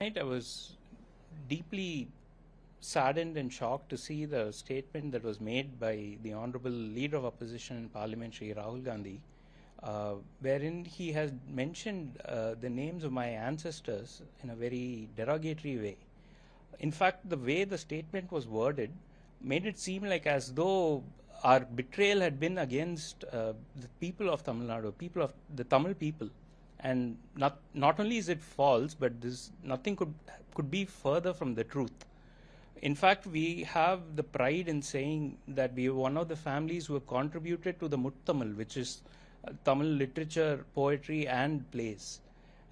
Night I was deeply saddened and shocked to see the statement that was made by the Honorable Leader of Opposition in Parliament, Shri Rahul Gandhi, wherein he has mentioned the names of my ancestors in a very derogatory way. In fact, the way the statement was worded made it seem like as though our betrayal had been against the people of Tamil Nadu, people of the Tamil people. And not only is it false, but this nothing could be further from the truth. In fact, we have the pride in saying that we are one of the families who have contributed to the Muttamil, which is Tamil literature, poetry, and plays.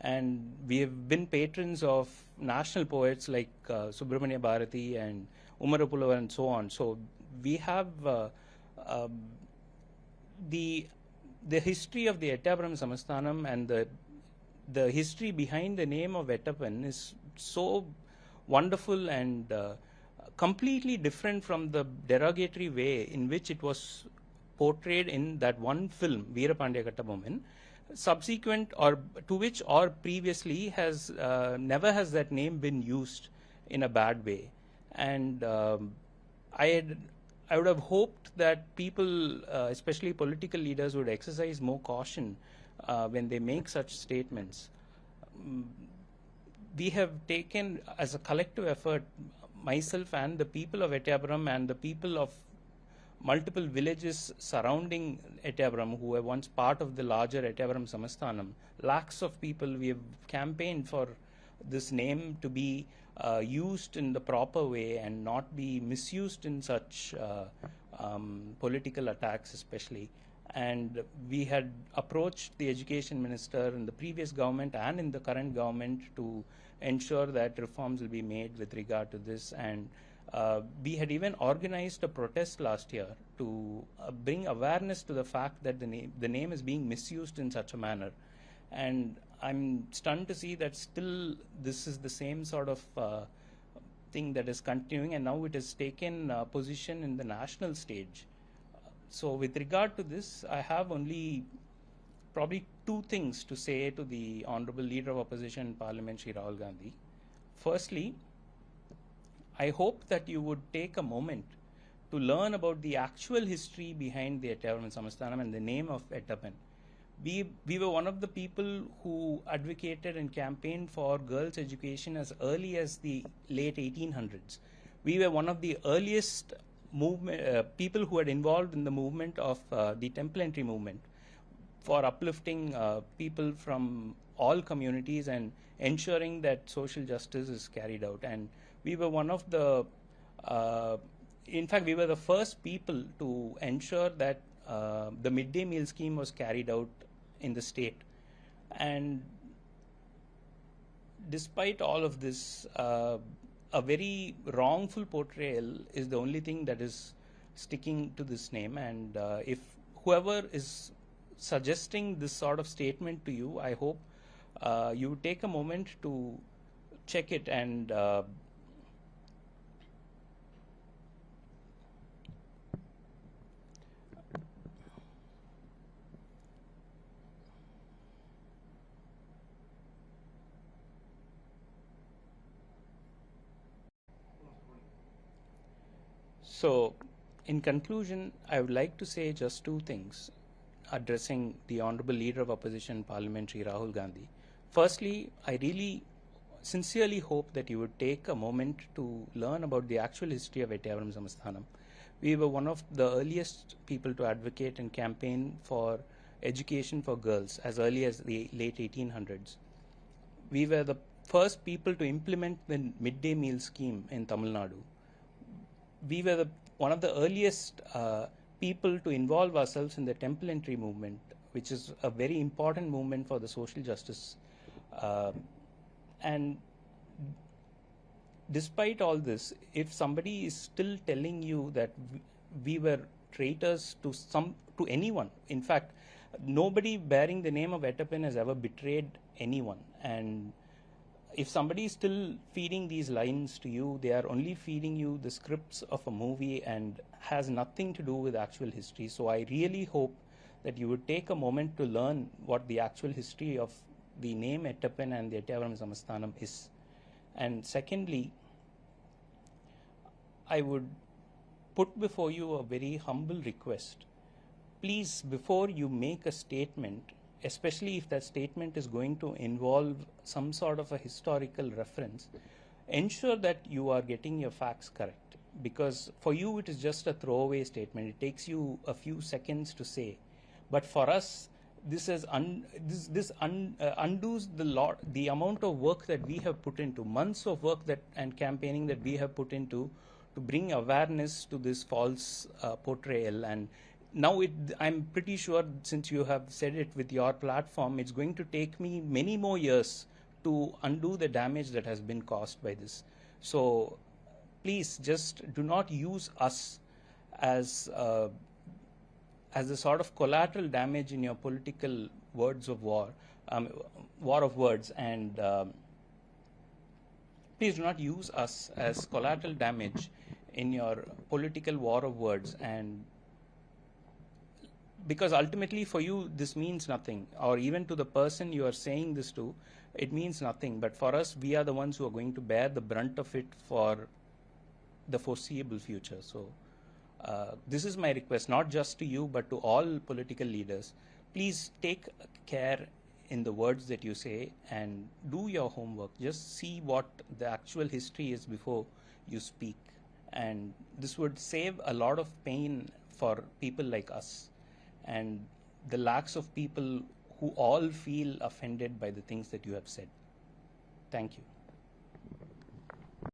And we have been patrons of national poets like Subramanya Bharati and Umarapulavar and so on. So we have um, the history of the Ettappan Samasthanam and the history behind the name of Ettappan is so wonderful and completely different from the derogatory way in which it was portrayed in that one film, Veerapandya Kattabomman, subsequent or to which or previously has never has that name been used in a bad way. And I would have hoped that people, especially political leaders, would exercise more caution when they make such statements. We have taken as a collective effort, myself and the people of Ettappan and the people of multiple villages surrounding Ettappan who were once part of the larger Ettappan Samasthanam, lakhs of people, we have campaigned for this name to be used in the proper way and not be misused in such political attacks especially. And we had approached the education minister in the previous government and in the current government to ensure that reforms will be made with regard to this. And we had even organized a protest last year to bring awareness to the fact that the name is being misused in such a manner. And I'm stunned to see that still this is the same sort of thing that is continuing, and now it has taken position in the national stage. So with regard to this, I have only probably two things to say to the Honorable Leader of Opposition in Parliament, Shri Rahul Gandhi. Firstly, I hope that you would take a moment to learn about the actual history behind the Ettappan Samasthanam and the name of Ettappan. We were one of the people who advocated and campaigned for girls' education as early as the late 1800s. We were one of the earliest people who had involved in the movement of the Temple Entry movement for uplifting people from all communities and ensuring that social justice is carried out. And we were one of the, in fact, we were the first people to ensure that the midday meal scheme was carried out in the state. And despite all of this, a very wrongful portrayal is the only thing that is sticking to this name. And if whoever is suggesting this sort of statement to you, I hope you take a moment to check it and so, in conclusion, I would like to say just two things addressing the Honorable Leader of Opposition Parliamentary Rahul Gandhi. Firstly, I really sincerely hope that you would take a moment to learn about the actual history of Ettappan Samasthanam. We were one of the earliest people to advocate and campaign for education for girls as early as the late 1800s. We were the first people to implement the midday meal scheme in Tamil Nadu. We were one of the earliest people to involve ourselves in the Temple Entry movement, which is a very important movement for the social justice. And despite all this, if somebody is still telling you that we were traitors to anyone, in fact, nobody bearing the name of Ettappan has ever betrayed anyone. And if somebody is still feeding these lines to you, they are only feeding you the scripts of a movie and has nothing to do with actual history. So I really hope that you would take a moment to learn what the actual history of the name Ettappan and the Ettappan Samasthanam is. And secondly, I would put before you a very humble request. Please, before you make a statement, especially if that statement is going to involve some sort of a historical reference, ensure that you are getting your facts correct. Because for you, it is just a throwaway statement. It takes you a few seconds to say. But for us, this undoes the amount of work that we have put into, months of work and campaigning that we have put into to bring awareness to this false portrayal. And now I'm pretty sure, since you have said it with your platform, it's going to take me many more years to undo the damage that has been caused by this. So please just do not use us as a sort of collateral damage in your political words of war, war of words, and please do not use us as collateral damage in your political war of words. And because ultimately for you this means nothing, or even to the person you are saying this to, it means nothing. But for us, we are the ones who are going to bear the brunt of it for the foreseeable future. So this is my request, not just to you, but to all political leaders. Please take care in the words that you say and do your homework. Just see what the actual history is before you speak. And this would save a lot of pain for people like us and the lakhs of people who all feel offended by the things that you have said. Thank you.